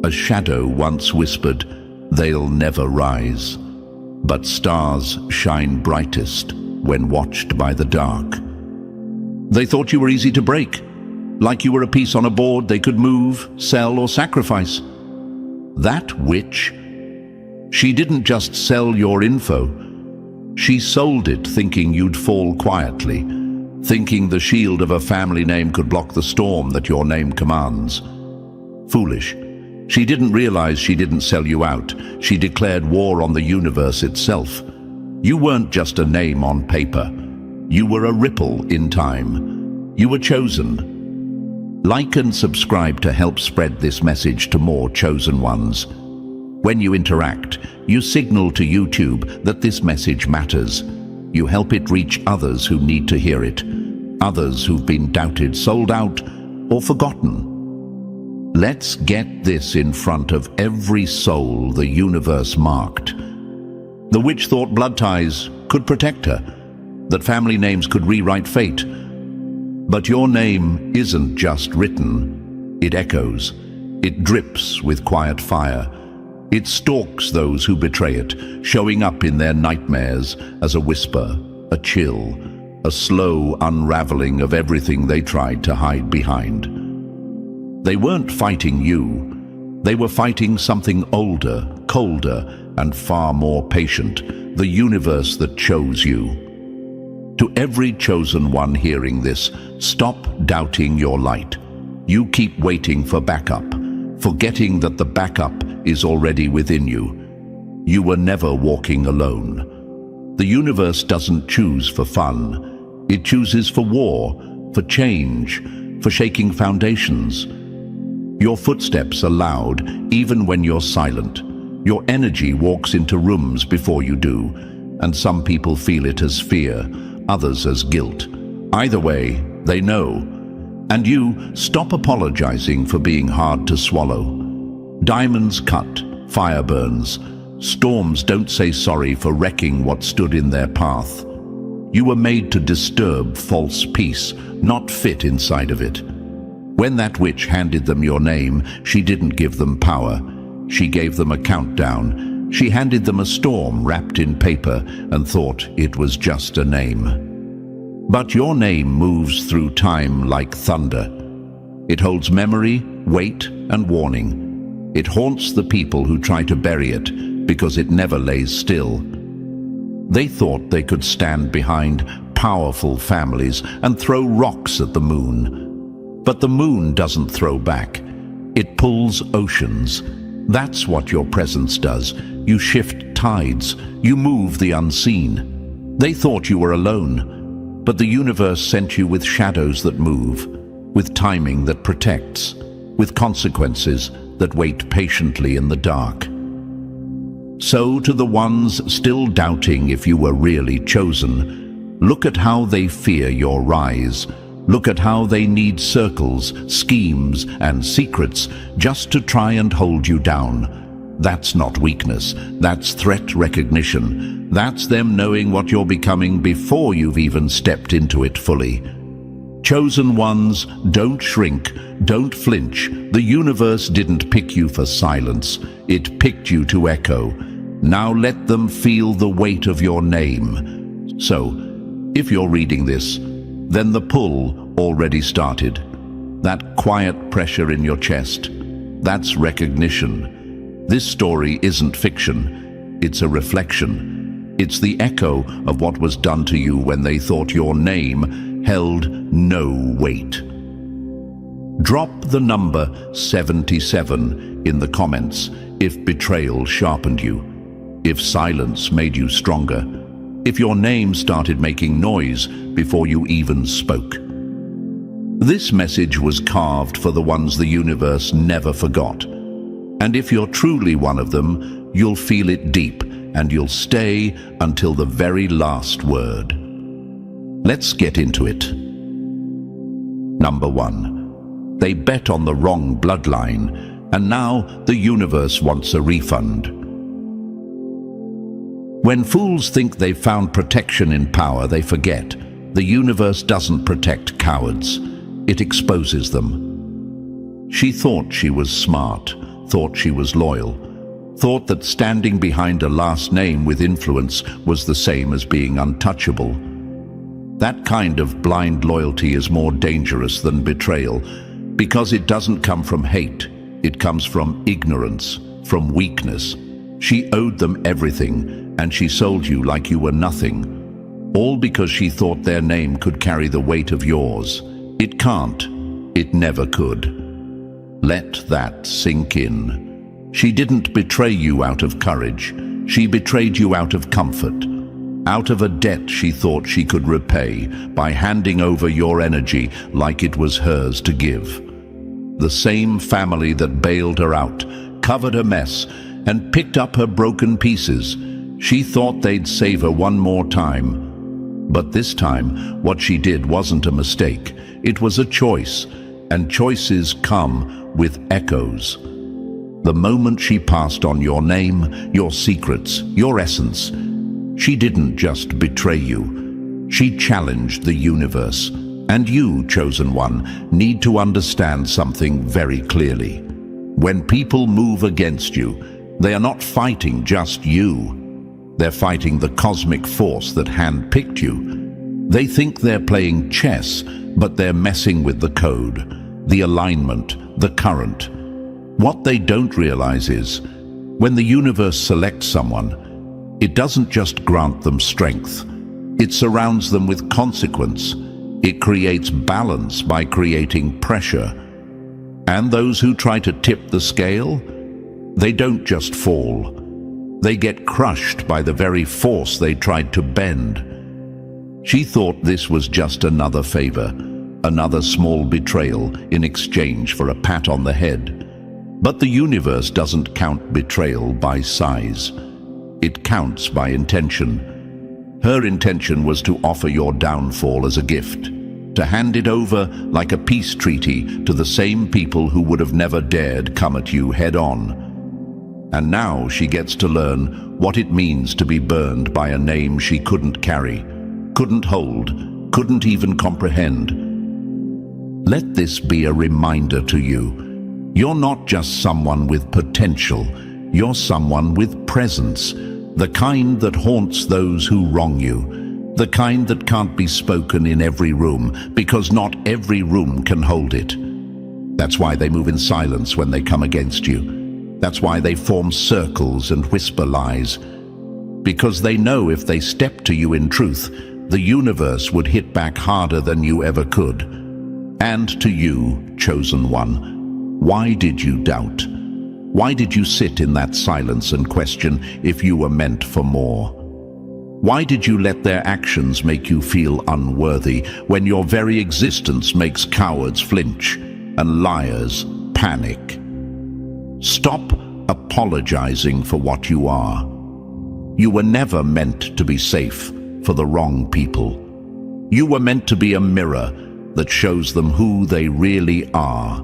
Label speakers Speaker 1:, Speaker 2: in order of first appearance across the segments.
Speaker 1: A shadow once whispered, "They'll never rise." But stars shine brightest when watched by the dark. They thought you were easy to break, like you were a piece on a board they could move, sell, or sacrifice. That witch, she didn't just sell your info. She sold it thinking you'd fall quietly, thinking the shield of a family name could block the storm that your name commands. Foolish. She didn't realize she didn't sell you out. She declared war on the universe itself. You weren't just a name on paper. You were a ripple in time. You were chosen. Like and subscribe to help spread this message to more chosen ones. When you interact, you signal to YouTube that this message matters. You help it reach others who need to hear it, others who've been doubted, sold out, or forgotten. Let's get this in front of every soul the universe marked. The witch thought blood ties could protect her, that family names could rewrite fate. But your name isn't just written, it echoes. It drips with quiet fire. It stalks those who betray it, showing up in their nightmares as a whisper, a chill, a slow unraveling of everything they tried to hide behind. They weren't fighting you. They were fighting something older, colder, and far more patient, the universe that chose you. To every chosen one hearing this, stop doubting your light. You keep waiting for backup, forgetting that the backup is already within you. You were never walking alone. The universe doesn't choose for fun. It chooses for war, for change, for shaking foundations. Your footsteps are loud, even when you're silent. Your energy walks into rooms before you do, and some people feel it as fear, others as guilt. Either way, they know. And you, stop apologizing for being hard to swallow. Diamonds cut, fire burns. Storms don't say sorry for wrecking what stood in their path. You were made to disturb false peace, not fit inside of it. When that witch handed them your name, she didn't give them power. She gave them a countdown. She handed them a storm wrapped in paper and thought it was just a name. But your name moves through time like thunder. It holds memory, weight, and warning. It haunts the people who try to bury it because it never lays still. They thought they could stand behind powerful families and throw rocks at the moon. But the moon doesn't throw back. It pulls oceans. That's what your presence does. You shift tides. You move the unseen. They thought you were alone, but the universe sent you with shadows that move, with timing that protects, with consequences that wait patiently in the dark. So to the ones still doubting if you were really chosen, look at how they fear your rise. Look at how they need circles, schemes, and secrets just to try and hold you down. That's not weakness. That's threat recognition. That's them knowing what you're becoming before you've even stepped into it fully. Chosen ones, don't shrink, don't flinch. The universe didn't pick you for silence. It picked you to echo. Now let them feel the weight of your name. So, if you're reading this, then the pull already started. That quiet pressure in your chest, that's recognition. This story isn't fiction, it's a reflection. It's the echo of what was done to you when they thought your name held no weight. Drop the number 77 in the comments if betrayal sharpened you, if silence made you stronger, if your name started making noise before you even spoke. This message was carved for the ones the universe never forgot. And if you're truly one of them, you'll feel it deep and you'll stay until the very last word. Let's get into it. Number 1. They bet on the wrong bloodline, and now the universe wants a refund. When fools think they've found protection in power, they forget. The universe doesn't protect cowards. It exposes them. She thought she was smart, thought she was loyal, thought that standing behind a last name with influence was the same as being untouchable. That kind of blind loyalty is more dangerous than betrayal, because it doesn't come from hate. It comes from ignorance, from weakness. She owed them everything, and she sold you like you were nothing, all because she thought their name could carry the weight of yours. It can't. It never could. Let that sink in. She didn't betray you out of courage. She betrayed you out of comfort, out of a debt she thought she could repay by handing over your energy like it was hers to give. The same family that bailed her out, covered her mess, and picked up her broken pieces. She thought they'd save her one more time. But this time, what she did wasn't a mistake. It was a choice, and choices come with echoes. The moment she passed on your name, your secrets, your essence, she didn't just betray you. She challenged the universe. And you, chosen one, need to understand something very clearly. When people move against you, they are not fighting just you. They're fighting the cosmic force that handpicked you. They think they're playing chess, but they're messing with the code, the alignment, the current. What they don't realize is, when the universe selects someone, it doesn't just grant them strength. It surrounds them with consequence. It creates balance by creating pressure. And those who try to tip the scale, they don't just fall. They get crushed by the very force they tried to bend. She thought this was just another favor, another small betrayal in exchange for a pat on the head. But the universe doesn't count betrayal by size. It counts by intention. Her intention was to offer your downfall as a gift, to hand it over like a peace treaty to the same people who would have never dared come at you head-on. And now she gets to learn what it means to be burned by a name she couldn't carry, couldn't hold, couldn't even comprehend. Let this be a reminder to you. You're not just someone with potential. You're someone with presence, the kind that haunts those who wrong you, the kind that can't be spoken in every room, because not every room can hold it. That's why they move in silence when they come against you. That's why they form circles and whisper lies. Because they know if they step to you in truth, the universe would hit back harder than you ever could. And to you, chosen one, why did you doubt? Why did you sit in that silence and question if you were meant for more? Why did you let their actions make you feel unworthy when your very existence makes cowards flinch and liars panic? Stop apologizing for what you are. You were never meant to be safe for the wrong people. You were meant to be a mirror that shows them who they really are.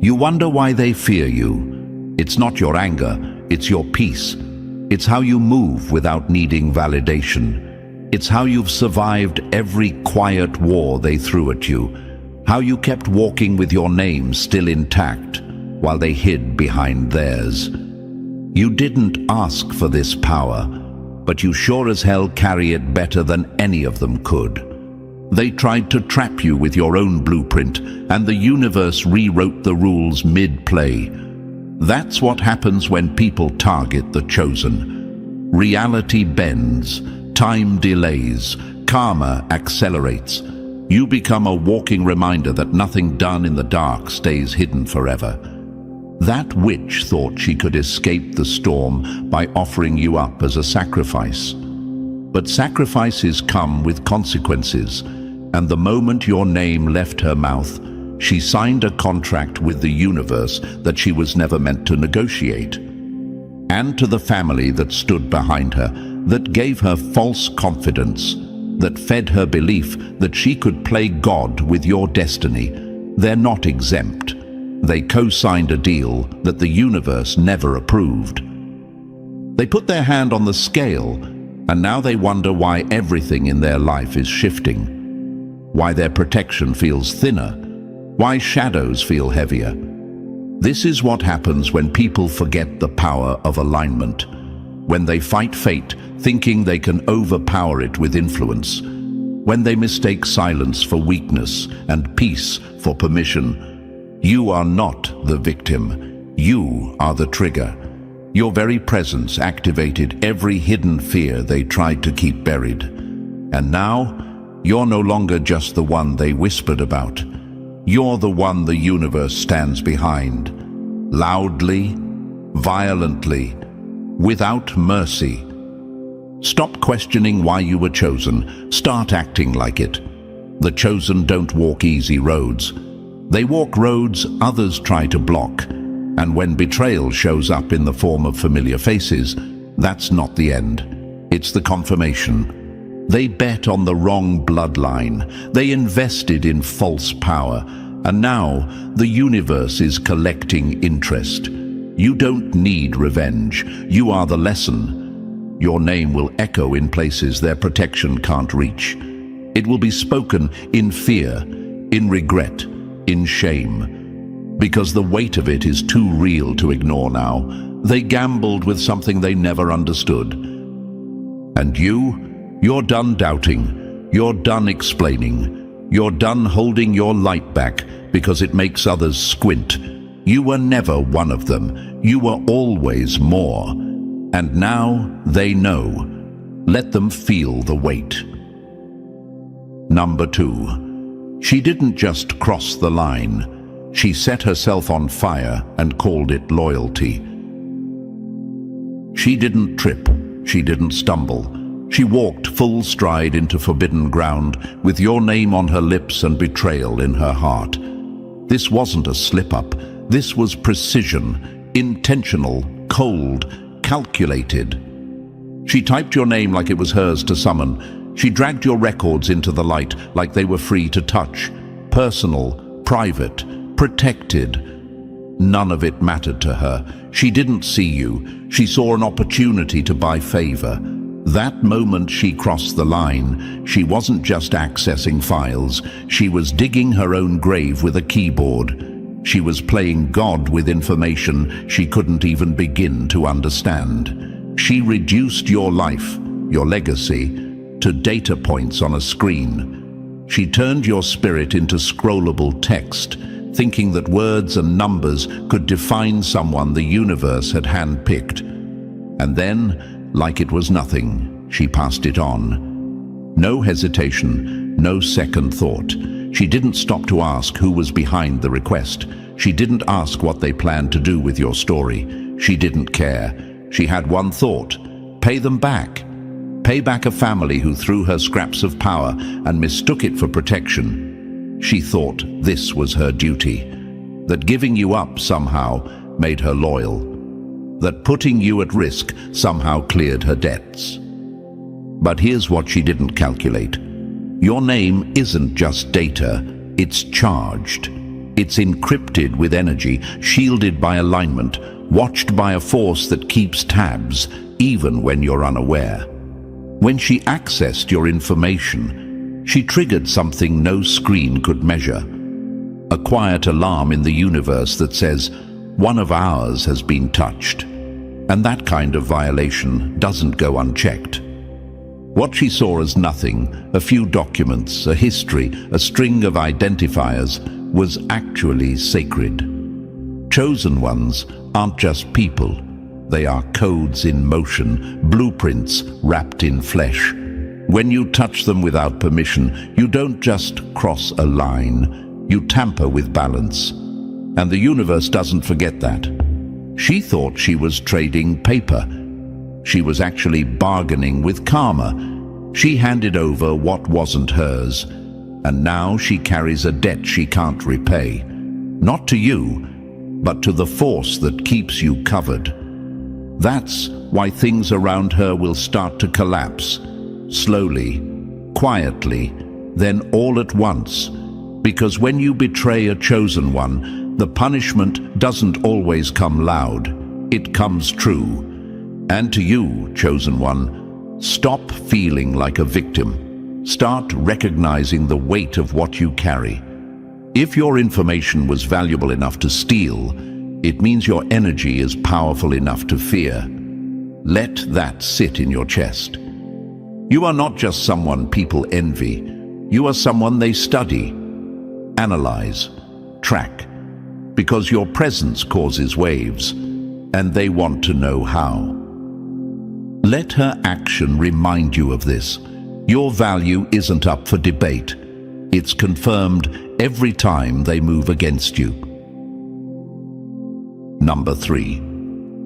Speaker 1: You wonder why they fear you. It's not your anger, it's your peace. It's how you move without needing validation. It's how you've survived every quiet war they threw at you. How you kept walking with your name still intact while they hid behind theirs. You didn't ask for this power, but you sure as hell carry it better than any of them could. They tried to trap you with your own blueprint, and the universe rewrote the rules mid-play. That's what happens when people target the chosen. Reality bends, time delays, karma accelerates. You become a walking reminder that nothing done in the dark stays hidden forever. That witch thought she could escape the storm by offering you up as a sacrifice. But sacrifices come with consequences, and the moment your name left her mouth, she signed a contract with the universe that she was never meant to negotiate. And to the family that stood behind her, that gave her false confidence, that fed her belief that she could play God with your destiny, they're not exempt. They co-signed a deal that the universe never approved. They put their hand on the scale, and now they wonder why everything in their life is shifting. Why their protection feels thinner, why shadows feel heavier. This is what happens when people forget the power of alignment, when they fight fate, thinking they can overpower it with influence, when they mistake silence for weakness and peace for permission. You are not the victim. You are the trigger. Your very presence activated every hidden fear they tried to keep buried. And now, you're no longer just the one they whispered about. You're the one the universe stands behind, loudly, violently, without mercy. Stop questioning why you were chosen. Start acting like it. The chosen don't walk easy roads. They walk roads others try to block. And when betrayal shows up in the form of familiar faces, that's not the end. It's the confirmation. They bet on the wrong bloodline. They invested in false power. And now the universe is collecting interest. You don't need revenge. You are the lesson. Your name will echo in places their protection can't reach. It will be spoken in fear, in regret, in shame. Because the weight of it is too real to ignore now. They gambled with something they never understood. And you're done doubting. You're done explaining. You're done holding your light back because it makes others squint. You were never one of them. You were always more. And now they know. Let them feel the weight. Number 2. She didn't just cross the line. She set herself on fire and called it loyalty. She didn't trip. She didn't stumble. She walked full stride into forbidden ground with your name on her lips and betrayal in her heart. This wasn't a slip-up. This was precision, intentional, cold, calculated. She typed your name like it was hers to summon. She dragged your records into the light like they were free to touch. Personal, private, protected. None of it mattered to her. She didn't see you. She saw an opportunity to buy favor. That moment she crossed the line, she wasn't just accessing files. She was digging her own grave with a keyboard. She was playing God with information she couldn't even begin to understand. She reduced your life, your legacy, to data points on a screen. She turned your spirit into scrollable text, thinking that words and numbers could define someone the universe had handpicked. And then, like it was nothing, she passed it on. No hesitation, no second thought. She didn't stop to ask who was behind the request. She didn't ask what they planned to do with your story. She didn't care. She had one thought: pay them back. Pay back a family who threw her scraps of power and mistook it for protection. She thought this was her duty, that giving you up somehow made her loyal, that putting you at risk somehow cleared her debts. But here's what she didn't calculate. Your name isn't just data, it's charged. It's encrypted with energy, shielded by alignment, watched by a force that keeps tabs, even when you're unaware. When she accessed your information, she triggered something no screen could measure. A quiet alarm in the universe that says, one of ours has been touched. And that kind of violation doesn't go unchecked. What she saw as nothing, a few documents, a history, a string of identifiers, was actually sacred. Chosen ones aren't just people. They are codes in motion, blueprints wrapped in flesh. When you touch them without permission, you don't just cross a line, you tamper with balance. And the universe doesn't forget that. She thought she was trading paper. She was actually bargaining with karma. She handed over what wasn't hers, and now she carries a debt she can't repay. Not to you, but to the force that keeps you covered. That's why things around her will start to collapse. Slowly, quietly, then all at once. Because when you betray a chosen one, the punishment doesn't always come loud. It comes true. And to you, chosen one, stop feeling like a victim. Start recognizing the weight of what you carry. If your information was valuable enough to steal, It means your energy is powerful enough to fear. Let that sit in your chest. You are not just someone people envy. You are someone they study, analyze, track, because your presence causes waves, and they want to know how. Let her action remind you of this. Your value isn't up for debate. It's confirmed every time they move against you. Number 3.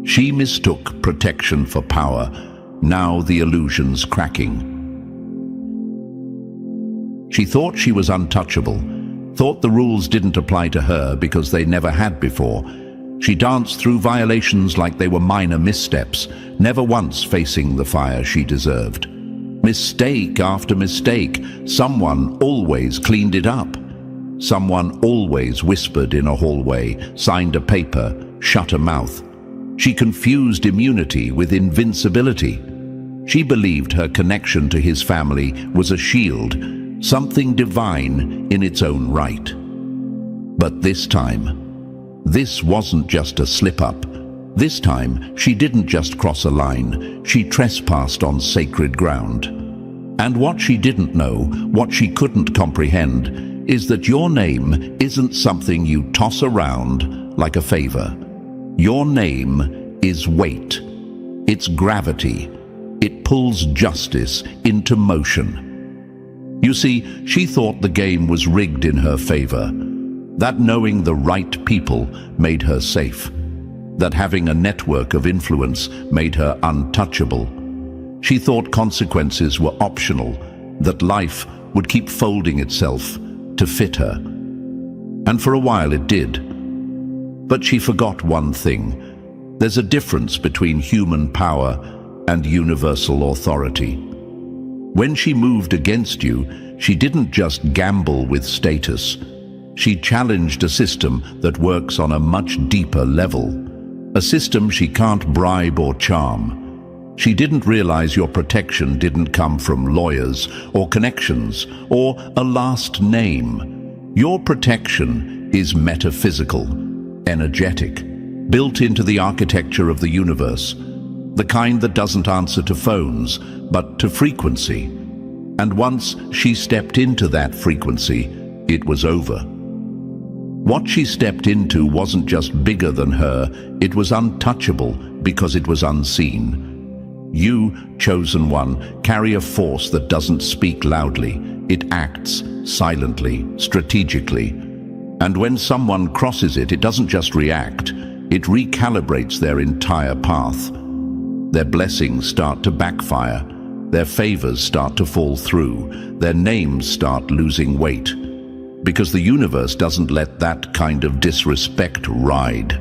Speaker 1: She mistook protection for power. Now the illusion's cracking. She thought she was untouchable, thought the rules didn't apply to her because they never had before. She danced through violations like they were minor missteps, never once facing the fire she deserved. Mistake after mistake, someone always cleaned it up. Someone always whispered in a hallway, signed a paper, shut a mouth. She confused immunity with invincibility. She believed her connection to his family was a shield, something divine in its own right. But this time, this wasn't just a slip-up. This time, she didn't just cross a line, she trespassed on sacred ground. And what she didn't know, what she couldn't comprehend, is that your name isn't something you toss around like a favor. Your name is weight. It's gravity. It pulls justice into motion. You see, she thought the game was rigged in her favor. That knowing the right people made her safe. That having a network of influence made her untouchable. She thought consequences were optional, that life would keep folding itself to fit her. And for a while it did. But she forgot one thing. There's a difference between human power and universal authority. When she moved against you, she didn't just gamble with status. She challenged a system that works on a much deeper level. A system she can't bribe or charm. She didn't realize your protection didn't come from lawyers or connections or a last name. Your protection is metaphysical, energetic, built into the architecture of the universe, the kind that doesn't answer to phones, but to frequency. And once she stepped into that frequency, it was over. What she stepped into wasn't just bigger than her, it was untouchable because it was unseen. You, chosen one, carry a force that doesn't speak loudly. It acts silently, strategically. And when someone crosses it, it doesn't just react, it recalibrates their entire path. Their blessings start to backfire, their favors start to fall through, their names start losing weight. Because the universe doesn't let that kind of disrespect ride.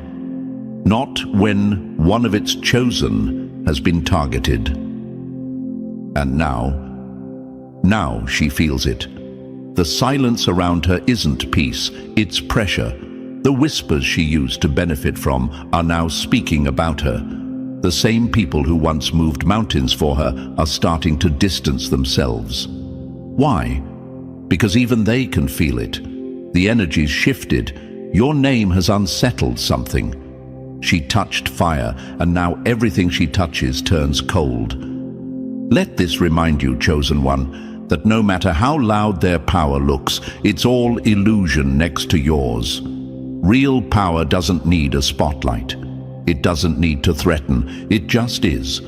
Speaker 1: Not when one of its chosen has been targeted. And now she feels it. The silence around her isn't peace, it's pressure. The whispers she used to benefit from are now speaking about her. The same people who once moved mountains for her are starting to distance themselves. Why? Because even they can feel it. The energy's shifted. Your name has unsettled something. She touched fire, and now everything she touches turns cold. Let this remind you, chosen one, that no matter how loud their power looks, it's all illusion next to yours. Real power doesn't need a spotlight. It doesn't need to threaten. It just is.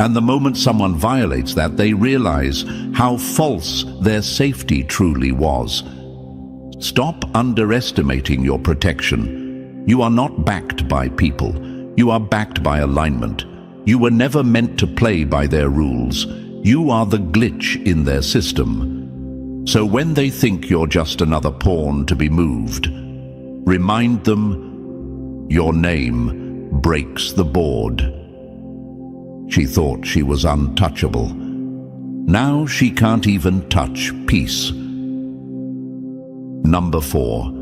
Speaker 1: And the moment someone violates that, they realize how false their safety truly was. Stop underestimating your protection. You are not backed by people. You are backed by alignment. You were never meant to play by their rules. You are the glitch in their system. So when they think you're just another pawn to be moved, remind them your name breaks the board. She thought she was untouchable. Now she can't even touch peace. Number 4.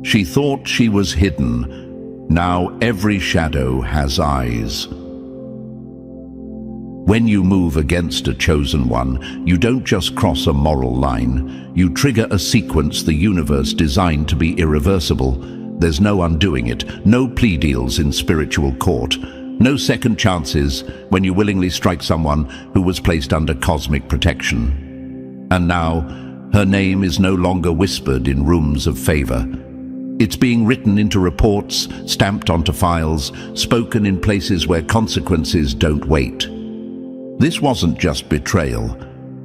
Speaker 1: She thought she was hidden. Now every shadow has eyes. When you move against a chosen one, you don't just cross a moral line. You trigger a sequence the universe designed to be irreversible. There's no undoing it, no plea deals in spiritual court, no second chances when you willingly strike someone who was placed under cosmic protection. And now, her name is no longer whispered in rooms of favor. It's being written into reports, stamped onto files, spoken in places where consequences don't wait. This wasn't just betrayal.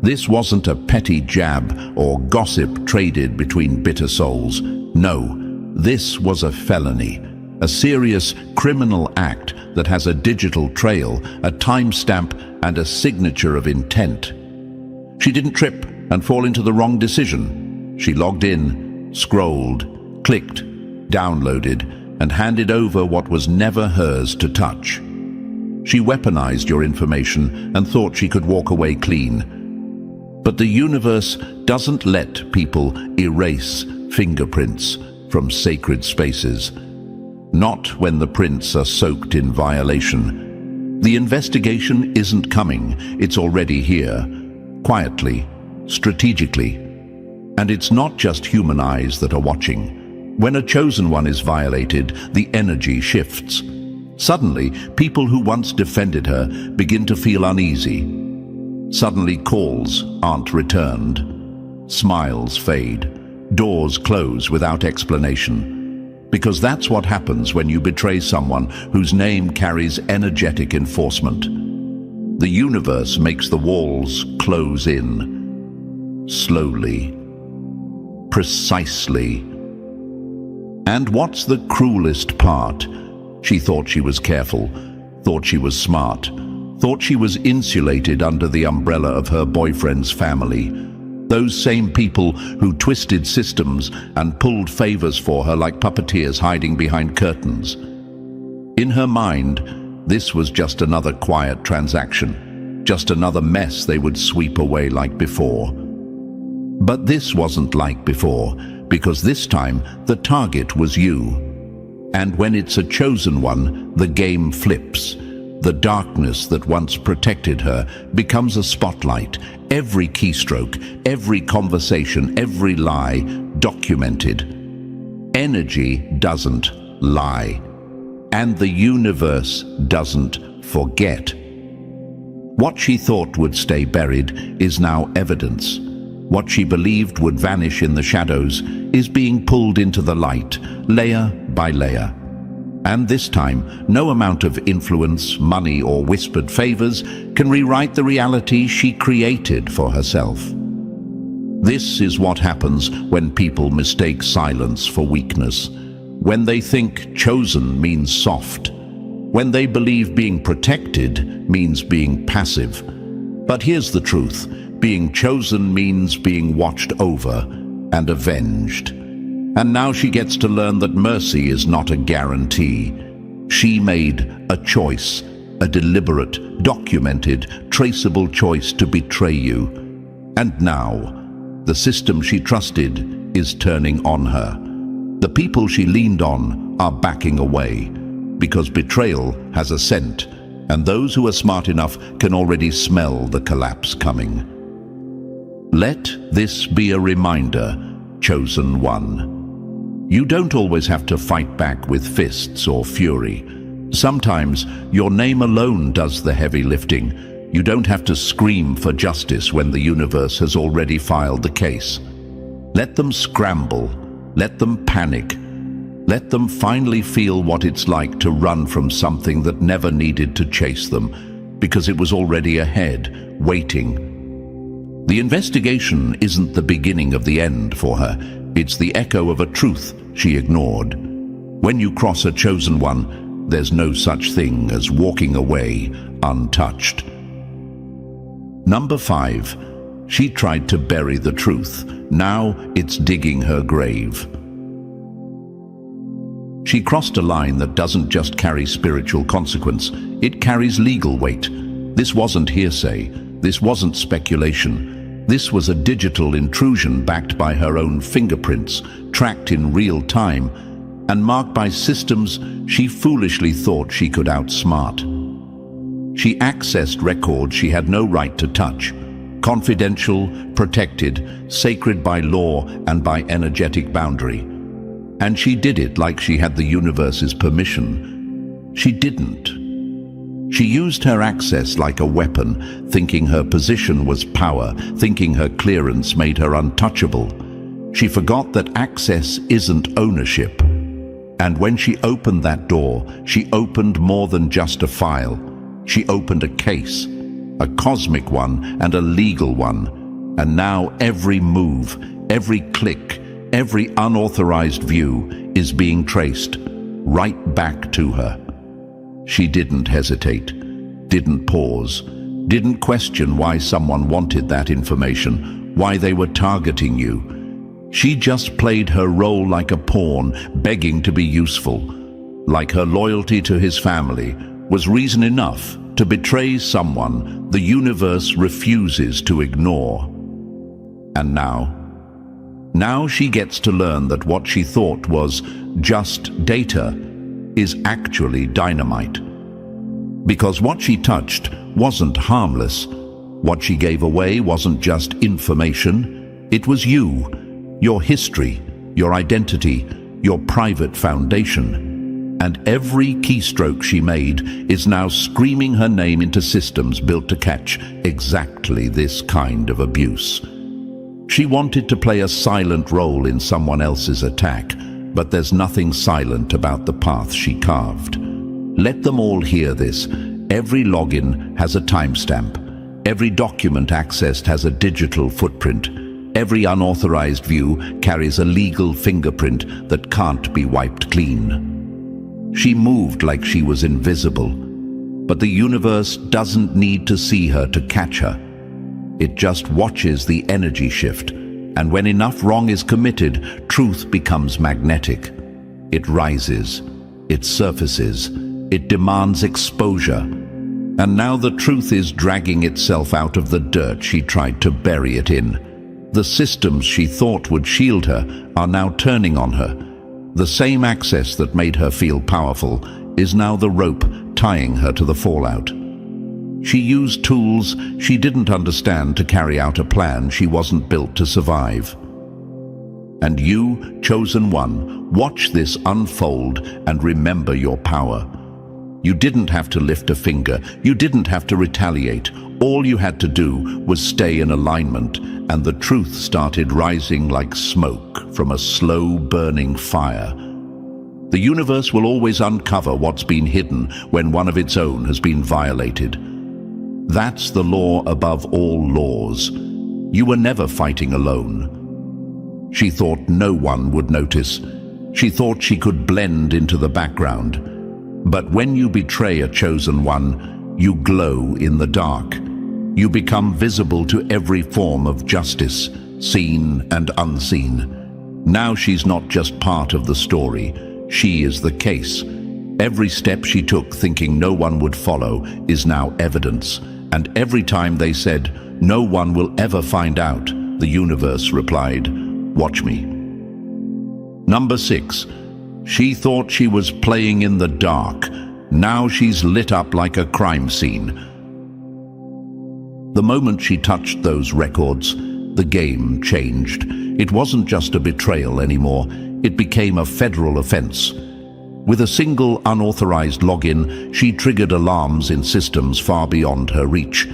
Speaker 1: This wasn't a petty jab or gossip traded between bitter souls. No, this was a felony, a serious criminal act that has a digital trail, a timestamp, and a signature of intent. She didn't trip and fall into the wrong decision. She logged in, scrolled, clicked, downloaded, and handed over what was never hers to touch. She weaponized your information and thought she could walk away clean. But the universe doesn't let people erase fingerprints from sacred spaces. Not when the prints are soaked in violation. The investigation isn't coming, it's already here. Quietly, strategically. And it's not just human eyes that are watching. When a chosen one is violated, the energy shifts. Suddenly, people who once defended her begin to feel uneasy. Suddenly, calls aren't returned. Smiles fade. Doors close without explanation. Because that's what happens when you betray someone whose name carries energetic enforcement. The universe makes the walls close in. Slowly. Precisely. And what's the cruelest part? She thought she was careful, thought she was smart, thought she was insulated under the umbrella of her boyfriend's family. Those same people who twisted systems and pulled favors for her like puppeteers hiding behind curtains. In her mind, this was just another quiet transaction, just another mess they would sweep away like before. But this wasn't like before, because this time the target was you. And when it's a chosen one, the game flips. The darkness that once protected her becomes a spotlight. Every keystroke, every conversation, every lie documented. Energy doesn't lie. And the universe doesn't forget. What she thought would stay buried is now evidence. What she believed would vanish in the shadows is being pulled into the light, layer by layer. And this time, no amount of influence, money, or whispered favors can rewrite the reality she created for herself. This is what happens when people mistake silence for weakness, when they think chosen means soft, when they believe being protected means being passive. But here's the truth. Being chosen means being watched over and avenged. And now she gets to learn that mercy is not a guarantee. She made a choice, a deliberate, documented, traceable choice to betray you. And now, the system she trusted is turning on her. The people she leaned on are backing away, because betrayal has a scent, and those who are smart enough can already smell the collapse coming. Let this be a reminder, chosen one. You don't always have to fight back with fists or fury. Sometimes your name alone does the heavy lifting. You don't have to scream for justice when the universe has already filed the case. Let them scramble. Let them panic. Let them finally feel what it's like to run from something that never needed to chase them, because it was already ahead, waiting. The investigation isn't the beginning of the end for her. It's the echo of a truth she ignored. When you cross a chosen one, there's no such thing as walking away untouched. Number 5. She tried to bury the truth. Now it's digging her grave. She crossed a line that doesn't just carry spiritual consequence, it carries legal weight. This wasn't hearsay. This wasn't speculation. This was a digital intrusion backed by her own fingerprints, tracked in real time, and marked by systems she foolishly thought she could outsmart. She accessed records she had no right to touch, confidential, protected, sacred by law and by energetic boundary. And she did it like she had the universe's permission. She didn't. She used her access like a weapon, thinking her position was power, thinking her clearance made her untouchable. She forgot that access isn't ownership. And when she opened that door, she opened more than just a file. She opened a case, a cosmic one and a legal one. And now every move, every click, every unauthorized view is being traced right back to her. She didn't hesitate, didn't pause, didn't question why someone wanted that information, why they were targeting you. She just played her role like a pawn, begging to be useful. Like her loyalty to his family was reason enough to betray someone the universe refuses to ignore. And now she gets to learn that what she thought was just data is actually dynamite. Because what she touched wasn't harmless. What she gave away wasn't just information. It was you, your history, your identity, your private foundation. And every keystroke she made is now screaming her name into systems built to catch exactly this kind of abuse. She wanted to play a silent role in someone else's attack, but there's nothing silent about the path she carved. Let them all hear this. Every login has a timestamp. Every document accessed has a digital footprint. Every unauthorized view carries a legal fingerprint that can't be wiped clean. She moved like she was invisible, but the universe doesn't need to see her to catch her. It just watches the energy shift, and when enough wrong is committed, truth becomes magnetic. It rises, it surfaces, it demands exposure. And now the truth is dragging itself out of the dirt she tried to bury it in. The systems she thought would shield her are now turning on her. The same access that made her feel powerful is now the rope tying her to the fallout. She used tools she didn't understand to carry out a plan she wasn't built to survive. And you, chosen one, watch this unfold and remember your power. You didn't have to lift a finger. You didn't have to retaliate. All you had to do was stay in alignment, and the truth started rising like smoke from a slow-burning fire. The universe will always uncover what's been hidden when one of its own has been violated. That's the law above all laws. You were never fighting alone. She thought no one would notice. She thought she could blend into the background. But when you betray a chosen one, you glow in the dark. You become visible to every form of justice, seen and unseen. Now she's not just part of the story. She is the case. Every step she took thinking no one would follow is now evidence. And every time they said, "No one will ever find out," the universe replied, "Watch me." Number 6. She thought she was playing in the dark. Now she's lit up like a crime scene. The moment she touched those records, the game changed. It wasn't just a betrayal anymore. It became a federal offense. With a single unauthorized login, she triggered alarms in systems far beyond her reach.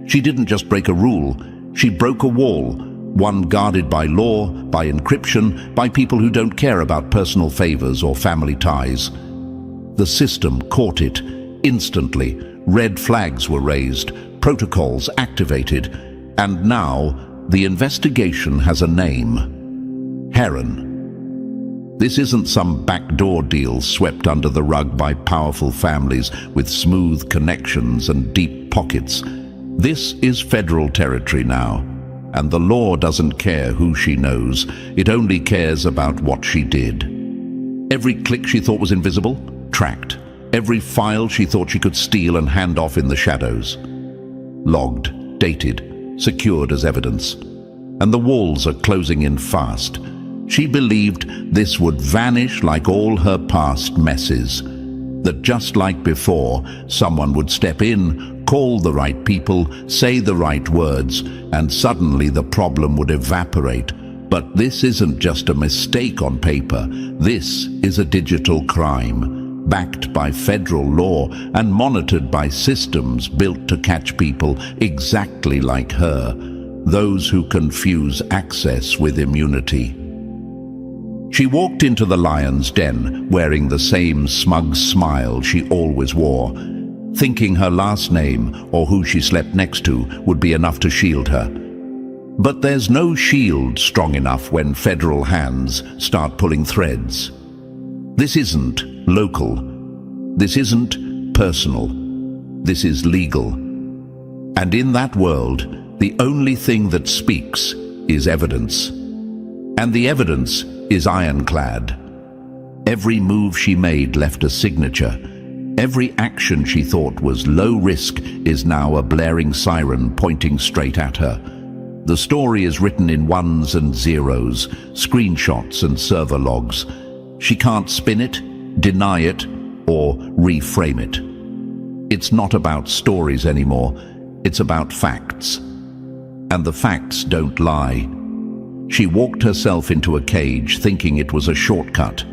Speaker 1: She didn't just break a rule, she broke a wall, one guarded by law, by encryption, by people who don't care about personal favors or family ties. The system caught it instantly. Red flags were raised, protocols activated, and now the investigation has a name: Heron. This isn't some backdoor deal swept under the rug by powerful families with smooth connections and deep pockets. This is federal territory now, and the law doesn't care who she knows. It only cares about what she did. Every click she thought was invisible, tracked. Every file she thought she could steal and hand off in the shadows. Logged, dated, secured as evidence. And the walls are closing in fast. She believed this would vanish like all her past messes. That just like before, someone would step in, call the right people, say the right words, and suddenly the problem would evaporate. But this isn't just a mistake on paper. This is a digital crime, backed by federal law and monitored by systems built to catch people exactly like her, those who confuse access with immunity. She walked into the lion's den wearing the same smug smile she always wore, thinking her last name or who she slept next to would be enough to shield her. But there's no shield strong enough when federal hands start pulling threads. This isn't local. This isn't personal. This is legal. And in that world, the only thing that speaks is evidence. And the evidence is ironclad. Every move she made left a signature. Every action she thought was low risk is now a blaring siren pointing straight at her. The story is written in ones and zeros, screenshots and server logs. She can't spin it, deny it, or reframe it. It's not about stories anymore. It's about facts. And the facts don't lie. She walked herself into a cage thinking it was a shortcut.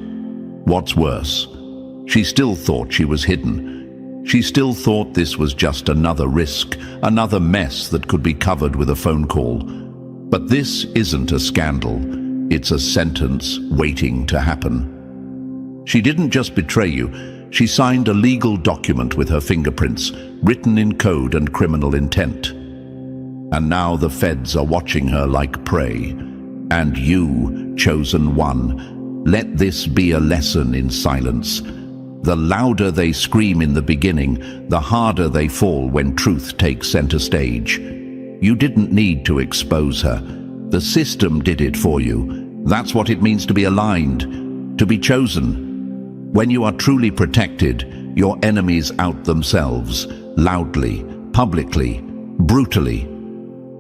Speaker 1: What's worse, she still thought she was hidden. She still thought this was just another risk, another mess that could be covered with a phone call. But this isn't a scandal. It's a sentence waiting to happen. She didn't just betray you. She signed a legal document with her fingerprints, written in code and criminal intent. And now the feds are watching her like prey. And you, chosen one, let this be a lesson in silence. The louder they scream in the beginning, the harder they fall when truth takes center stage. You didn't need to expose her. The system did it for you. That's what it means to be aligned, to be chosen. When you are truly protected, your enemies out themselves, loudly, publicly, brutally.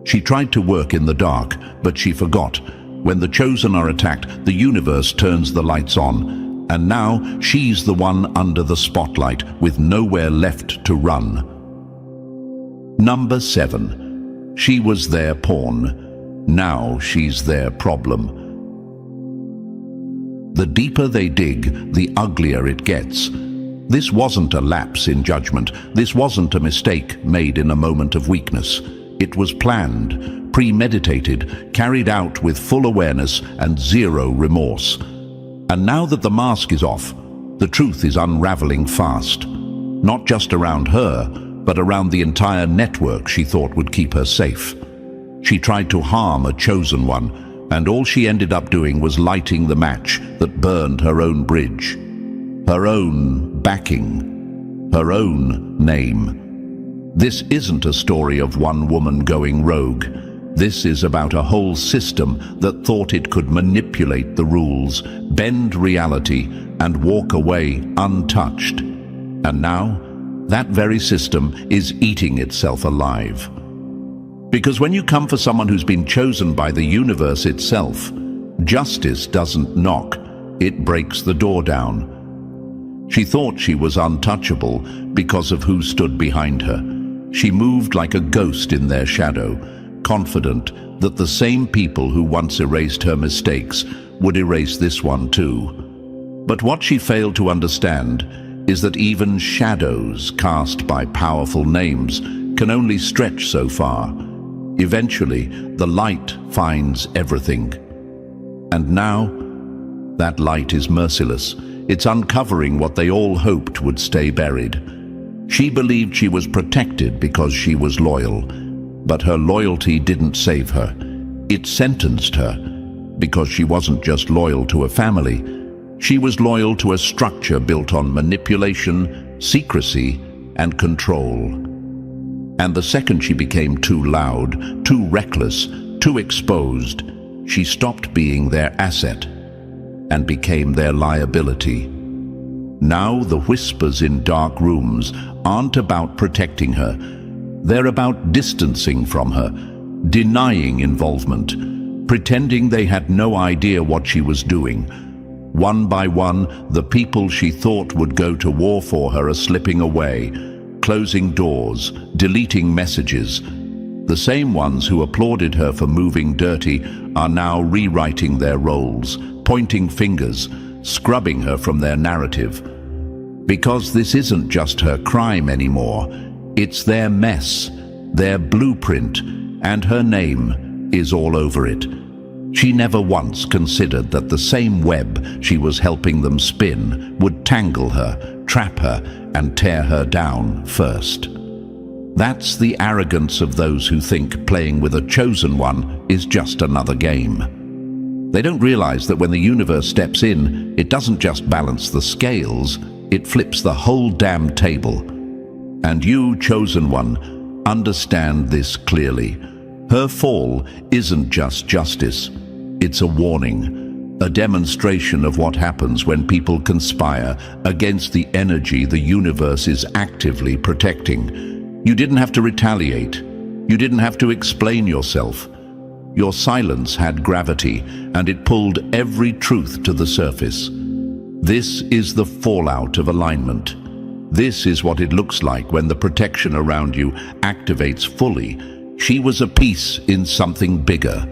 Speaker 1: She tried to work in the dark, but she forgot. When the chosen are attacked, the universe turns the lights on. And now she's the one under the spotlight with nowhere left to run. Number 7. She was their pawn. Now she's their problem. The deeper they dig, the uglier it gets. This wasn't a lapse in judgment. This wasn't a mistake made in a moment of weakness. It was planned, premeditated, carried out with full awareness and zero remorse. And now that the mask is off, the truth is unraveling fast. Not just around her, but around the entire network she thought would keep her safe. She tried to harm a chosen one, and all she ended up doing was lighting the match that burned her own bridge. Her own backing. Her own name. This isn't a story of one woman going rogue. This is about a whole system that thought it could manipulate the rules, bend reality, and walk away untouched. And now, that very system is eating itself alive. Because when you come for someone who's been chosen by the universe itself, justice doesn't knock, it breaks the door down. She thought she was untouchable because of who stood behind her. She moved like a ghost in their shadow, confident that the same people who once erased her mistakes would erase this one too. But what she failed to understand is that even shadows cast by powerful names can only stretch so far. Eventually, the light finds everything. And now, that light is merciless. It's uncovering what they all hoped would stay buried. She believed she was protected because she was loyal, but her loyalty didn't save her. It sentenced her, because she wasn't just loyal to a family. She was loyal to a structure built on manipulation, secrecy, and control. And the second she became too loud, too reckless, too exposed, she stopped being their asset and became their liability. Now the whispers in dark rooms aren't about protecting her. They're about distancing from her, denying involvement, pretending they had no idea what she was doing. One by one, the people she thought would go to war for her are slipping away, closing doors, deleting messages. The same ones who applauded her for moving dirty are now rewriting their roles, pointing fingers, scrubbing her from their narrative. Because this isn't just her crime anymore, it's their mess, their blueprint, and her name is all over it. She never once considered that the same web she was helping them spin would tangle her, trap her, and tear her down first. That's the arrogance of those who think playing with a chosen one is just another game. They don't realize that when the universe steps in, it doesn't just balance the scales, it flips the whole damn table. And you, chosen one, understand this clearly. Her fall isn't just justice, it's a warning, a demonstration of what happens when people conspire against the energy the universe is actively protecting. You didn't have to retaliate. You didn't have to explain yourself. Your silence had gravity, and it pulled every truth to the surface. This is the fallout of alignment. This is what it looks like when the protection around you activates fully. She was a piece in something bigger,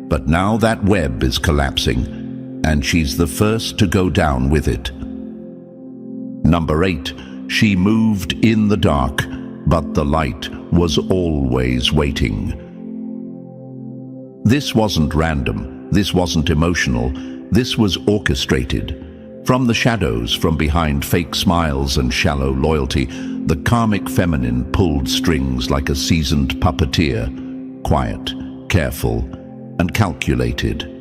Speaker 1: but now that web is collapsing, and she's the first to go down with it. Number 8, she moved in the dark, but the light was always waiting. This wasn't random, this wasn't emotional, this was orchestrated. From the shadows, from behind fake smiles and shallow loyalty, the karmic feminine pulled strings like a seasoned puppeteer, quiet, careful, and calculated.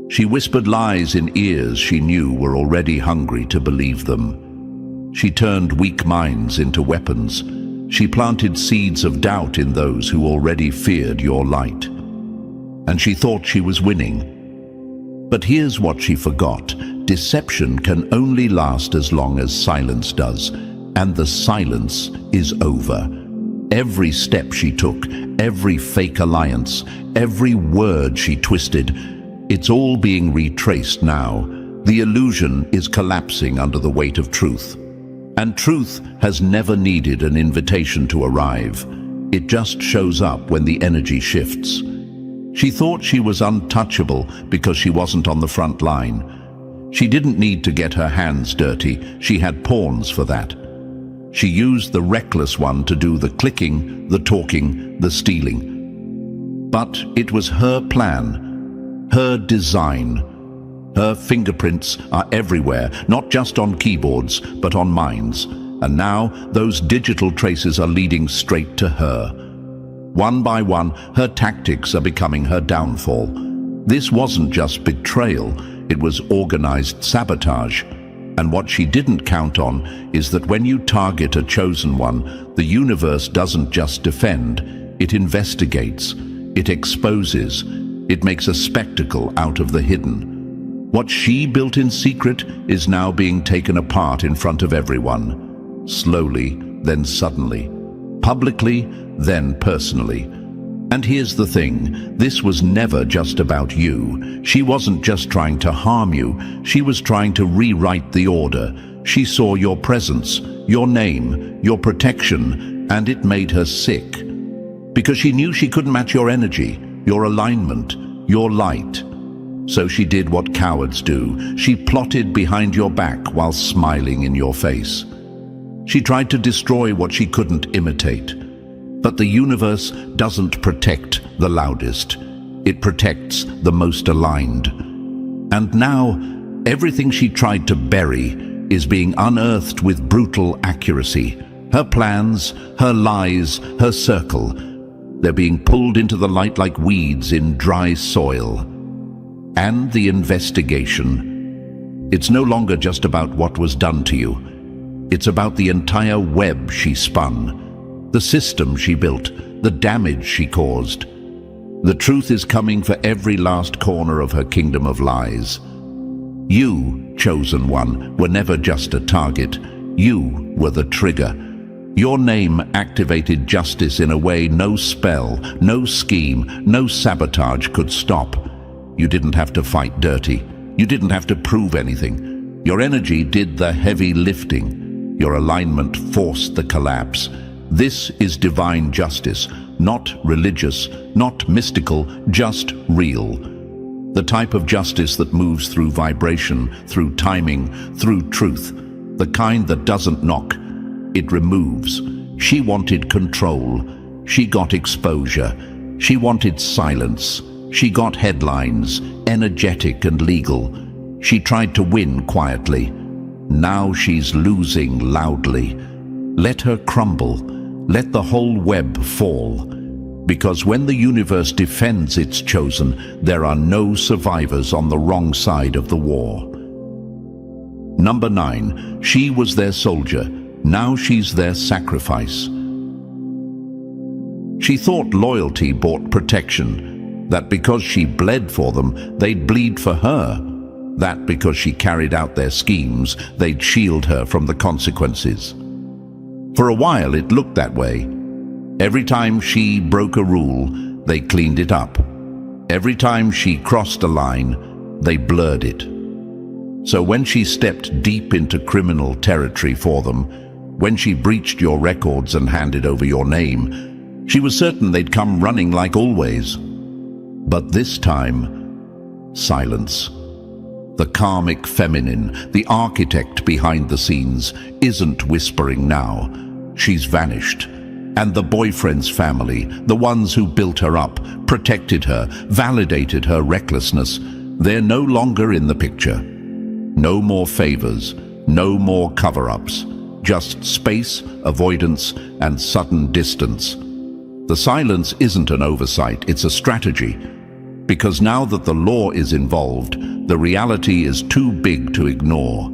Speaker 1: She whispered lies in ears she knew were already hungry to believe them. She turned weak minds into weapons. She planted seeds of doubt in those who already feared your light. And she thought she was winning. But here's what she forgot. Deception can only last as long as silence does, and the silence is over. Every step she took, every fake alliance, every word she twisted, it's all being retraced now. The illusion is collapsing under the weight of truth. And truth has never needed an invitation to arrive. It just shows up when the energy shifts. She thought she was untouchable because she wasn't on the front line. She didn't need to get her hands dirty. She had pawns for that. She used the reckless one to do the clicking, the talking, the stealing. But it was her plan, her design. Her fingerprints are everywhere, not just on keyboards, but on minds. And now those digital traces are leading straight to her. One by one, her tactics are becoming her downfall. This wasn't just betrayal, it was organized sabotage. And what she didn't count on is that when you target a chosen one, the universe doesn't just defend, it investigates, it exposes, it makes a spectacle out of the hidden. What she built in secret is now being taken apart in front of everyone. Slowly, then suddenly. Publicly, then personally. And here's the thing, this was never just about you. She wasn't just trying to harm you, she was trying to rewrite the order. She saw your presence, your name, your protection, and it made her sick. Because she knew she couldn't match your energy, your alignment, your light. So she did what cowards do. She plotted behind your back while smiling in your face. She tried to destroy what she couldn't imitate. But the universe doesn't protect the loudest. It protects the most aligned. And now, everything she tried to bury is being unearthed with brutal accuracy. Her plans, her lies, her circle. They're being pulled into the light like weeds in dry soil. And the investigation. It's no longer just about what was done to you. It's about the entire web she spun, the system she built, the damage she caused. The truth is coming for every last corner of her kingdom of lies. You, chosen one, were never just a target. You were the trigger. Your name activated justice in a way no spell, no scheme, no sabotage could stop. You didn't have to fight dirty. You didn't have to prove anything. Your energy did the heavy lifting. Your alignment forced the collapse. This is divine justice, not religious, not mystical, just real. The type of justice that moves through vibration, through timing, through truth. The kind that doesn't knock, it removes. She wanted control. She got exposure. She wanted silence. She got headlines, energetic and legal. She tried to win quietly. Now she's losing loudly. Let her crumble. Let the whole web fall. Because when the universe defends its chosen, there are no survivors on the wrong side of the war. Number 9, she was their soldier. Now she's their sacrifice. She thought loyalty bought protection, that because she bled for them, they'd bleed for her, that because she carried out their schemes, they'd shield her from the consequences. For a while it looked that way. Every time she broke a rule, they cleaned it up. Every time she crossed a line, they blurred it. So when she stepped deep into criminal territory for them, when she breached your records and handed over your name, she was certain they'd come running like always. But this time, silence. The karmic feminine, the architect behind the scenes, isn't whispering now. She's vanished. And the boyfriend's family, the ones who built her up, protected her, validated her recklessness, they're no longer in the picture. No more favors, no more cover-ups, just space, avoidance, and sudden distance. The silence isn't an oversight, it's a strategy. Because now that the law is involved, the reality is too big to ignore.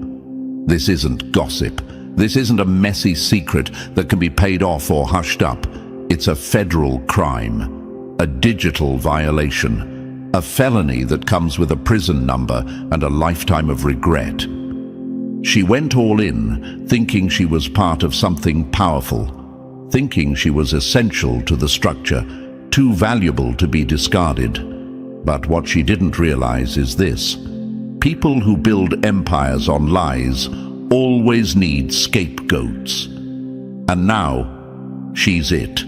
Speaker 1: This isn't gossip. This isn't a messy secret that can be paid off or hushed up. It's a federal crime, a digital violation, a felony that comes with a prison number and a lifetime of regret. She went all in, thinking she was part of something powerful, thinking she was essential to the structure, too valuable to be discarded. But what she didn't realize is this: people who build empires on lies always need scapegoats. And now, she's it.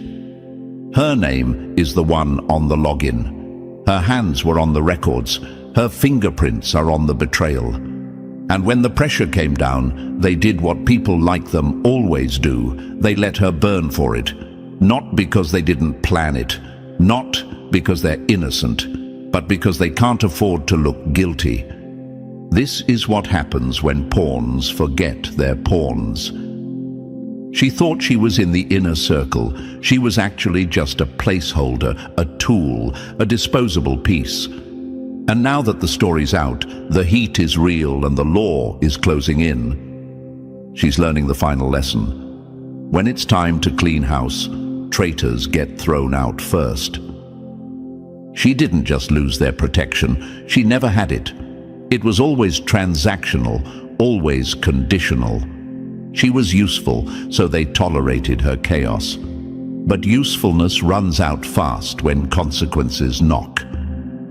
Speaker 1: Her name is the one on the login. Her hands were on the records. Her fingerprints are on the betrayal. And when the pressure came down, they did what people like them always do. They let her burn for it. Not because they didn't plan it. Not because they're innocent. But because they can't afford to look guilty. This is what happens when pawns forget their pawns. She thought she was in the inner circle. She was actually just a placeholder, a tool, a disposable piece. And now that the story's out, the heat is real and the law is closing in. She's learning the final lesson. When it's time to clean house, traitors get thrown out first. She didn't just lose their protection. She never had it. It was always transactional, always conditional. She was useful, so they tolerated her chaos. But usefulness runs out fast when consequences knock.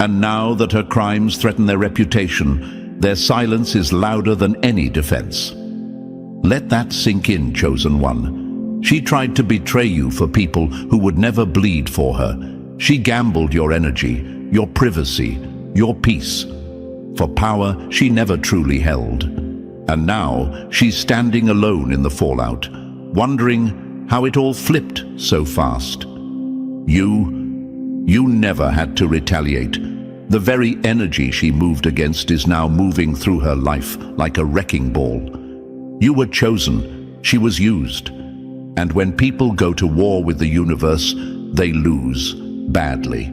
Speaker 1: And now that her crimes threaten their reputation, their silence is louder than any defense. Let that sink in, chosen one. She tried to betray you for people who would never bleed for her. She gambled your energy, your privacy, your peace. For power she never truly held. And now she's standing alone in the fallout, wondering how it all flipped so fast. You never had to retaliate. The very energy she moved against is now moving through her life like a wrecking ball. You were chosen, she was used. And when people go to war with the universe, they lose badly.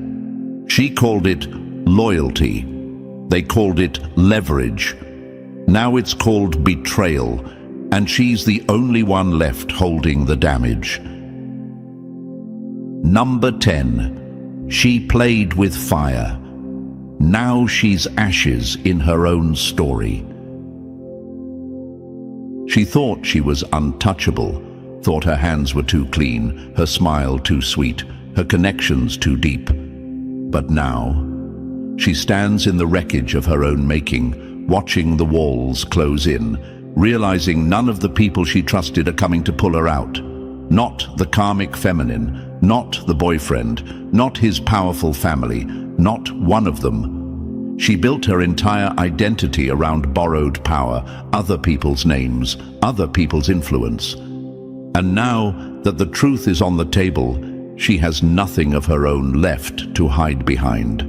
Speaker 1: She called it loyalty. They called it leverage. Now it's called betrayal, and she's the only one left holding the damage. Number 10. She played with fire. Now she's ashes in her own story. She thought she was untouchable, thought her hands were too clean, her smile too sweet, her connections too deep. But now, she stands in the wreckage of her own making, watching the walls close in, realizing none of the people she trusted are coming to pull her out. Not the karmic feminine, Not the boyfriend, not his powerful family, not one of them. She built her entire identity around borrowed power, other people's names, other people's influence. And now that the truth is on the table, she has nothing of her own left to hide behind.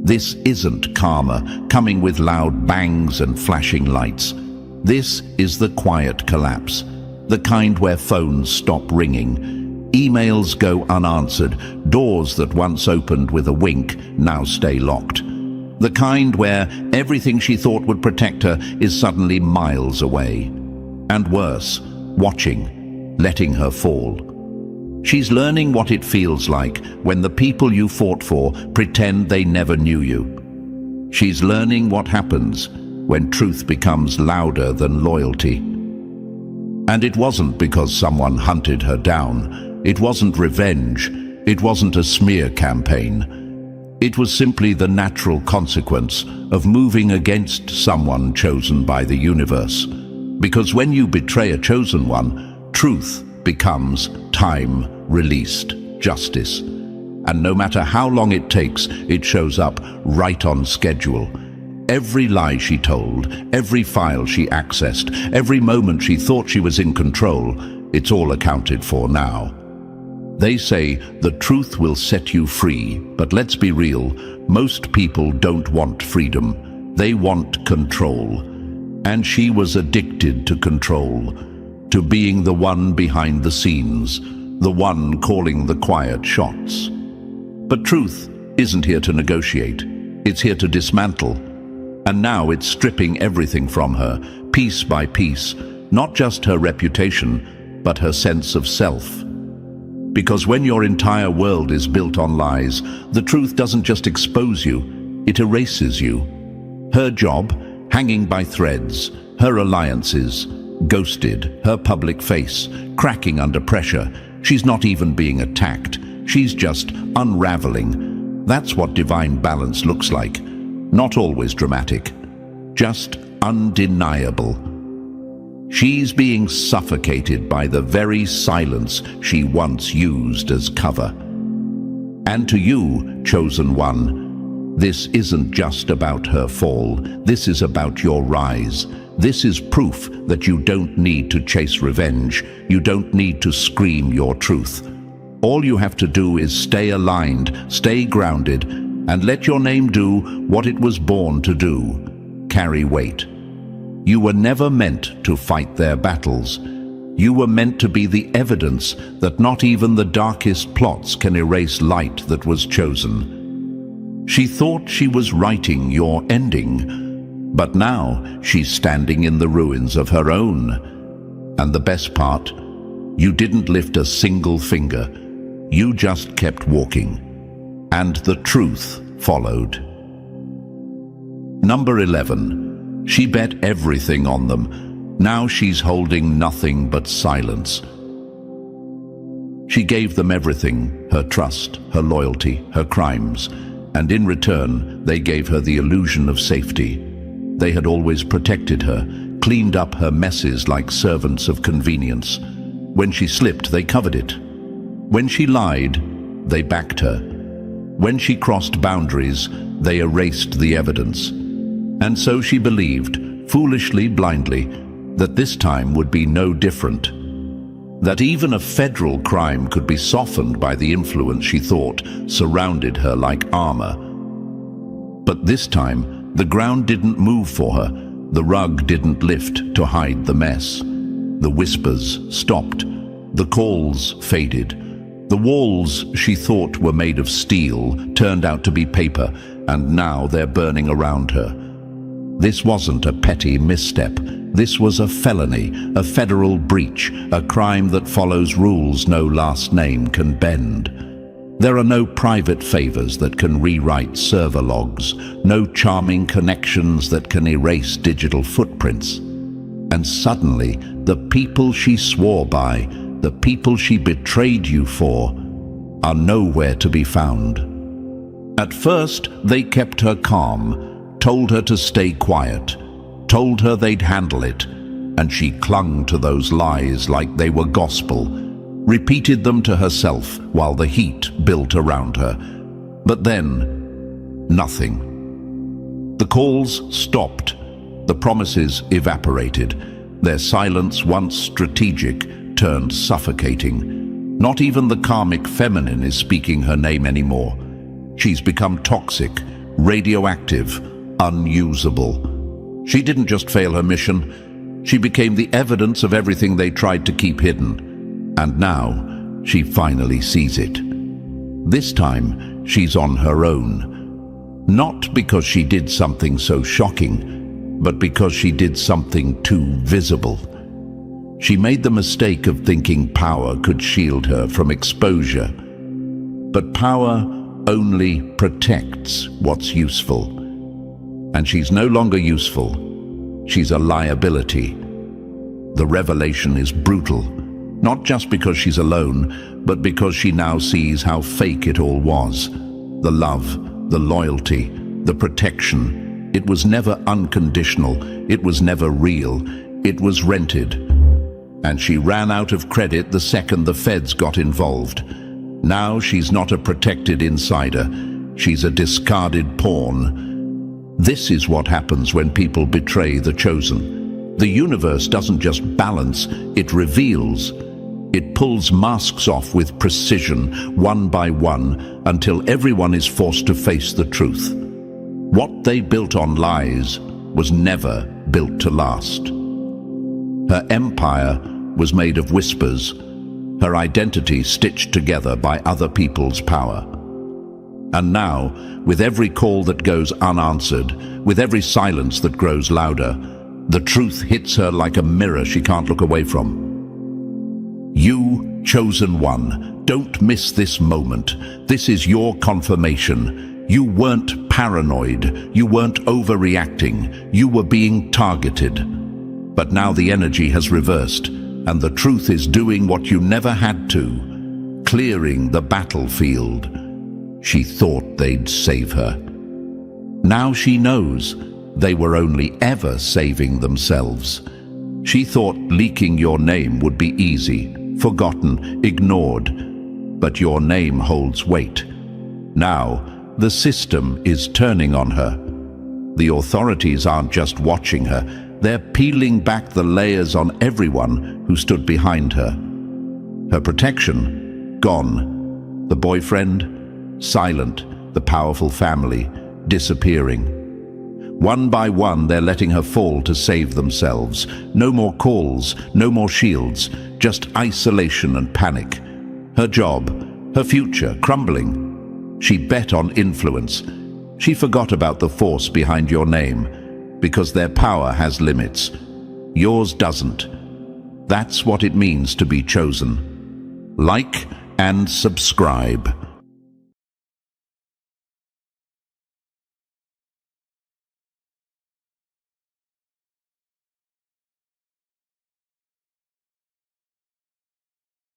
Speaker 1: This isn't karma, coming with loud bangs and flashing lights. This is the quiet collapse, the kind where phones stop ringing, emails go unanswered, doors that once opened with a wink now stay locked. The kind where everything she thought would protect her is suddenly miles away. And worse, watching, letting her fall. She's learning what it feels like when the people you fought for pretend they never knew you. She's learning what happens when truth becomes louder than loyalty. And it wasn't because someone hunted her down. It wasn't revenge. It wasn't a smear campaign. It was simply the natural consequence of moving against someone chosen by the universe. Because when you betray a chosen one, truth becomes time released justice. And no matter how long it takes, it shows up right on schedule. Every lie she told, every file she accessed, every moment she thought she was in control, it's all accounted for now. They say the truth will set you free, but let's be real, most people don't want freedom. They want control. And she was addicted to control, to being the one behind the scenes, the one calling the quiet shots. But truth isn't here to negotiate. It's here to dismantle. And now it's stripping everything from her, piece by piece, not just her reputation, but her sense of self. Because when your entire world is built on lies, the truth doesn't just expose you, it erases you. Her job, hanging by threads, her alliances, ghosted, her public face, cracking under pressure. She's not even being attacked. She's just unraveling. That's what divine balance looks like. Not always dramatic, just undeniable. She's being suffocated by the very silence she once used as cover. And to you, chosen one, this isn't just about her fall. This is about your rise. This is proof that you don't need to chase revenge. You don't need to scream your truth. All you have to do is stay aligned, stay grounded, and let your name do what it was born to do. Carry weight. You were never meant to fight their battles. You were meant to be the evidence that not even the darkest plots can erase light that was chosen. She thought she was writing your ending, but now she's standing in the ruins of her own. And the best part, you didn't lift a single finger. You just kept walking. And the truth followed. Number 11. She bet everything on them. Now she's holding nothing but silence. She gave them everything, her trust, her loyalty, her crimes, and in return, they gave her the illusion of safety. They had always protected her, cleaned up her messes like servants of convenience. When she slipped, they covered it. When she lied, they backed her. When she crossed boundaries, they erased the evidence. And so she believed, foolishly, blindly, that this time would be no different. That even a federal crime could be softened by the influence she thought surrounded her like armor. But this time, the ground didn't move for her. The rug didn't lift to hide the mess. The whispers stopped. The calls faded. The walls she thought were made of steel turned out to be paper, and now they're burning around her. This wasn't a petty misstep. This was a felony, a federal breach, a crime that follows rules no last name can bend. There are no private favors that can rewrite server logs, no charming connections that can erase digital footprints. And suddenly, the people she swore by, the people she betrayed you for, are nowhere to be found. At first, they kept her calm, told her to stay quiet, told her they'd handle it, and she clung to those lies like they were gospel. repeated them to herself while the heat built around her. But then, nothing. The calls stopped. The promises evaporated. Their silence, once strategic, turned suffocating. Not even the karmic feminine is speaking her name anymore. She's become toxic, radioactive, unusable. She didn't just fail her mission. She became the evidence of everything they tried to keep hidden. And now, she finally sees it. This time, she's on her own. Not because she did something so shocking, but because she did something too visible. She made the mistake of thinking power could shield her from exposure. But power only protects what's useful. And she's no longer useful. She's a liability. The revelation is brutal, not just because she's alone, but because she now sees how fake it all was. The love, the loyalty, the protection. It was never unconditional. It was never real. It was rented. And she ran out of credit the second the feds got involved. Now she's not a protected insider. She's a discarded pawn. This is what happens when people betray the chosen. The universe doesn't just balance, it reveals. It pulls masks off with precision, one by one, until everyone is forced to face the truth. What they built on lies was never built to last. Her empire was made of whispers, her identity stitched together by other people's power. And now, with every call that goes unanswered, with every silence that grows louder, the truth hits her like a mirror she can't look away from. You, chosen one, don't miss this moment. This is your confirmation. You weren't paranoid. You weren't overreacting. You were being targeted. But now the energy has reversed, and the truth is doing what you never had to, clearing the battlefield. She thought they'd save her. Now she knows they were only ever saving themselves. She thought leaking your name would be easy, forgotten, ignored. But your name holds weight. Now, the system is turning on her. The authorities aren't just watching her, they're peeling back the layers on everyone who stood behind her. Her protection, gone. The boyfriend, silent. The powerful family, disappearing. One by one, they're letting her fall to save themselves. No more calls, no more shields, just isolation and panic. Her job, her future, crumbling. She bet on influence. She forgot about the force behind your name, because their power has limits. Yours doesn't. That's what it means to be chosen. Like and subscribe.